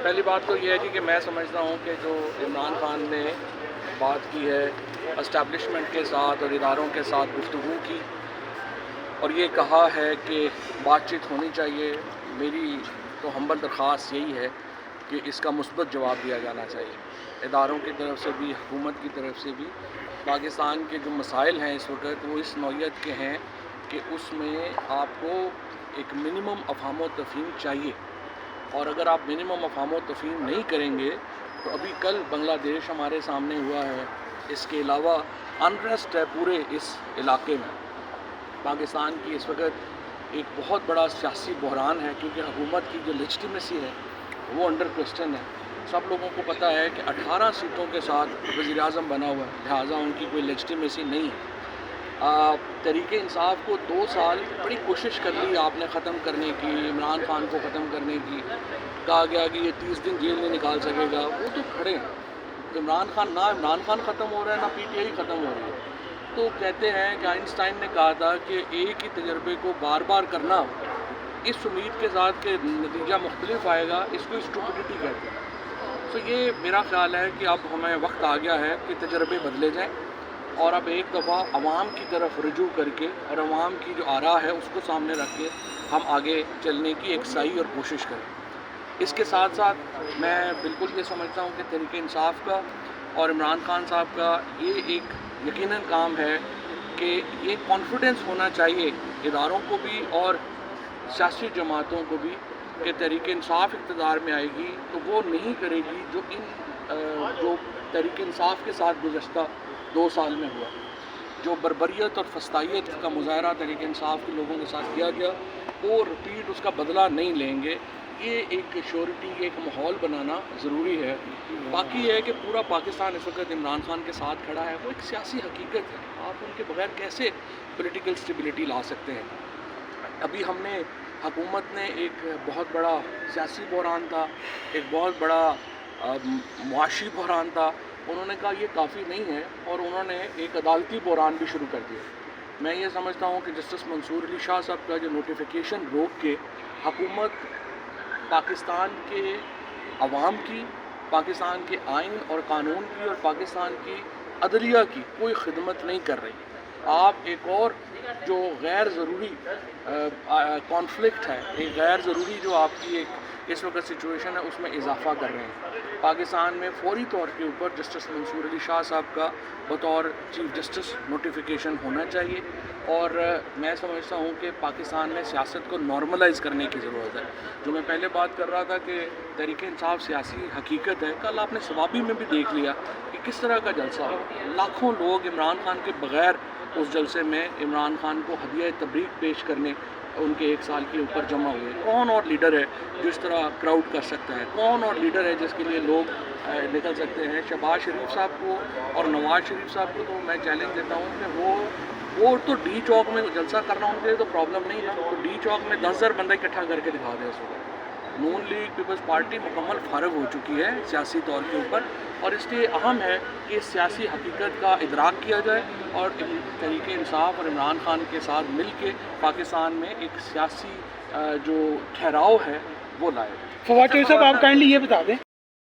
پہلی بات تو یہ ہے جی کہ میں سمجھتا ہوں کہ جو عمران خان نے بات کی ہے اسٹیبلشمنٹ کے ساتھ اور اداروں کے ساتھ گفتگو کی اور یہ کہا ہے کہ بات چیت ہونی چاہیے، میری تو ہمبل درخواست یہی ہے کہ اس کا مثبت جواب دیا جانا چاہیے، اداروں کی طرف سے بھی، حکومت کی طرف سے بھی۔ پاکستان کے جو مسائل ہیں اس وقت وہ اس نوعیت کے ہیں کہ اس میں آپ کو ایک منیمم افہام و تفہیم چاہیے، اور اگر آپ منیمم افہام و تفہیم نہیں کریں گے تو ابھی کل بنگلہ دیش ہمارے سامنے ہوا ہے، اس کے علاوہ انریسٹ ہے پورے اس علاقے میں۔ پاکستان کی اس وقت ایک بہت بڑا سیاسی بحران ہے کیونکہ حکومت کی جو لیجٹیمیسی ہے وہ انڈر کوسچن ہے۔ سب لوگوں کو پتہ ہے کہ 18 سیٹوں کے ساتھ وزیر اعظم بنا ہوا ہے، لہٰذا ان کی کوئی لیجٹیمیسی نہیں ہے۔ تحریک انصاف کو 2 سال بڑی کوشش کر لی آپ نے ختم کرنے کی، عمران خان کو ختم کرنے کی، کہا گیا کہ یہ 30 دن جیل نہیں نکال سکے گا، وہ تو کھڑے ہیں۔ عمران خان ختم ہو رہا ہے نہ پی ٹی آئی ختم ہو رہی ہے۔ تو کہتے ہیں کہ آئنسٹائن نے کہا تھا کہ ایک ہی تجربے کو بار بار کرنا اس امید کے ساتھ کہ نتیجہ مختلف آئے گا، اس کو اسٹوپڈیٹی کہتے ہیں۔ تو یہ میرا خیال ہے کہ اب ہمیں وقت آ گیا ہے کہ تجربے بدلے جائیں اور اب ایک دفعہ عوام کی طرف رجوع کر کے اور عوام کی جو آراء ہے اس کو سامنے رکھ کے ہم آگے چلنے کی ایک سعی اور کوشش کریں۔ اس کے ساتھ ساتھ میں بالکل یہ سمجھتا ہوں کہ تحریک انصاف کا اور عمران خان صاحب کا یہ ایک یقیناً کام ہے کہ یہ کانفیڈنس ہونا چاہیے اداروں کو بھی اور سیاسی جماعتوں کو بھی کہ تحریک انصاف اقتدار میں آئے گی تو وہ نہیں کرے گی جو تحریک انصاف کے ساتھ گزشتہ 2 سال میں ہوا، جو بربریت اور فسطائیت کا مظاہرہ تحریک انصاف کے لوگوں کے ساتھ کیا گیا، وہ رپیٹ اس کا بدلہ نہیں لیں گے۔ یہ ایک شیورٹی، ایک ماحول بنانا ضروری ہے۔ باقی یہ ہے کہ پورا پاکستان اس وقت عمران خان کے ساتھ کھڑا ہے، وہ ایک سیاسی حقیقت ہے، آپ ان کے بغیر کیسے پولیٹیکل اسٹیبلٹی لا سکتے ہیں۔ ابھی ہم نے حکومت نے ایک بہت بڑا سیاسی بحران تھا، ایک بہت بڑا معاشی بحران تھا، انہوں نے کہا یہ کافی نہیں ہے اور انہوں نے ایک عدالتی بحران بھی شروع کر دیا۔ میں یہ سمجھتا ہوں کہ جسٹس منصور علی شاہ صاحب کا جو نوٹیفیکیشن روک کے حکومت پاکستان کے عوام کی، پاکستان کے آئین اور قانون کی اور پاکستان کی عدلیہ کی کوئی خدمت نہیں کر رہی۔ آپ ایک اور جو غیر ضروری کانفلکٹ ہے، ایک غیر ضروری جو آپ کی ایک اس وقت سچویشن ہے اس میں اضافہ کر رہے ہیں۔ پاکستان میں فوری طور کے اوپر جسٹس منصور علی شاہ صاحب کا بطور چیف جسٹس نوٹیفیکیشن ہونا چاہیے، اور میں سمجھتا ہوں کہ پاکستان میں سیاست کو نارملائز کرنے کی ضرورت ہے۔ جو میں پہلے بات کر رہا تھا کہ تحریک انصاف سیاسی حقیقت ہے، کل آپ نے ثوابی میں بھی دیکھ لیا کہ کس طرح کا جلسہ ہو، لاکھوں لوگ عمران خان کے بغیر اس جلسے میں عمران خان کو ہدیہ تبریک پیش کرنے ان کے 1 سال کے اوپر جمع ہوئے۔ کون اور لیڈر ہے جو اس طرح کراؤڈ کر سکتا ہے؟ کون اور لیڈر ہے جس کے لیے لوگ نکل سکتے ہیں؟ شہباز شریف صاحب کو اور نواز شریف صاحب کو تو میں چیلنج دیتا ہوں کہ وہ تو ڈی چوک میں جلسہ کرنا ان کے لیے تو پرابلم نہیں نا، تو ڈی چوک میں 10,000 بندہ اکٹھا کر کے دکھا دیں اس وقت۔ نون لیگ پیپلز پارٹی مکمل فارغ ہو چکی ہے سیاسی طور کے اوپر، اور اس لیے اہم ہے کہ اس سیاسی حقیقت کا ادراک کیا جائے اور تحریک انصاف اور عمران خان کے ساتھ مل کے پاکستان میں ایک سیاسی جو ٹھہراؤ ہے وہ لائے۔ فواد چودھری صاحب آپ کائنڈلی یہ بتا دیں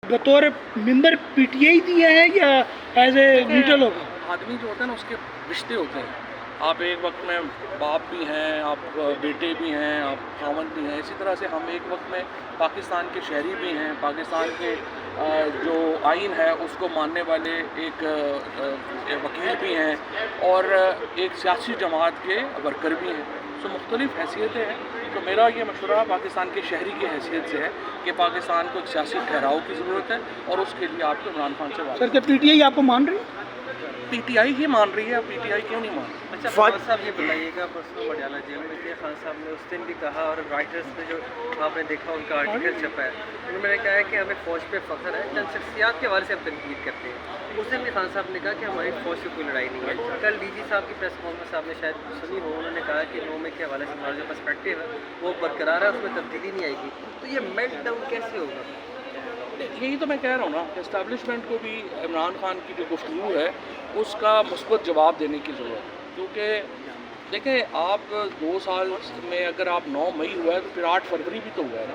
بطور ممبر پی ٹی آئی دیا ہے یا ایز اے نیوٹرل ہوگا؟ آدمی جو ہوتا ہے نا اس کے رشتے ہوتے ہیں، آپ ایک وقت میں باپ بھی ہیں، آپ بیٹے بھی ہیں، آپ خاوند بھی ہیں، اسی طرح سے ہم ایک وقت میں پاکستان کے شہری بھی ہیں، پاکستان کے جو آئین ہے اس کو ماننے والے ایک وکیل بھی ہیں اور ایک سیاسی جماعت کے ورکر بھی ہیں، تو مختلف حیثیتیں ہیں۔ تو میرا یہ مشورہ پاکستان کے شہری کی حیثیت سے ہے کہ پاکستان کو ایک سیاسی ٹھہراؤ کی ضرورت ہے اور اس کے لیے آپ کو عمران خان سے بات سر کیا پی ٹی آئی آپ کو مان رہی ہے؟ پی ٹی آئی ہی مان رہی ہے، پی ٹی آئی کیوں نہیں مان رہی؟ اچھا فواد صاحب یہ بتائیے گا، پرسوں پٹیالہ جیل میں تھے، خان صاحب نے اس دن بھی کہا اور رائٹرز میں جو آپ نے دیکھا ان کا آرٹیکل چھپا ہے، انہوں نے کہا ہے کہ ہمیں فوج پہ فخر ہے، چند شخصیات کے حوالے سے ہم تنقید کرتے ہیں۔ اس دن بھی خان صاحب نے کہا کہ ہماری فوج سے کوئی لڑائی نہیں ہے۔ کل ڈی جی صاحب کی پریس کانفرنس آپ نے شاید سنی ہو، انہوں نے کہا کہ نومے کے حوالے سے ہمارا جو پرسپیکٹیو ہے وہ برقرار ہے، اس میں تبدیلی نہیں آئے گی۔ تو یہ میلٹ ڈاؤن کیسے ہوگا؟ یہی تو میں کہہ رہا ہوں نا کہ اسٹیبلشمنٹ کو بھی عمران خان کی جو گفتگو ہے اس کا مثبت جواب دینے کی ضرورت ہے، کیونکہ دیکھیں آپ 2 سال میں اگر آپ 9 مئی ہوا ہے تو پھر 8 فروری بھی تو ہوا ہے نا۔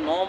9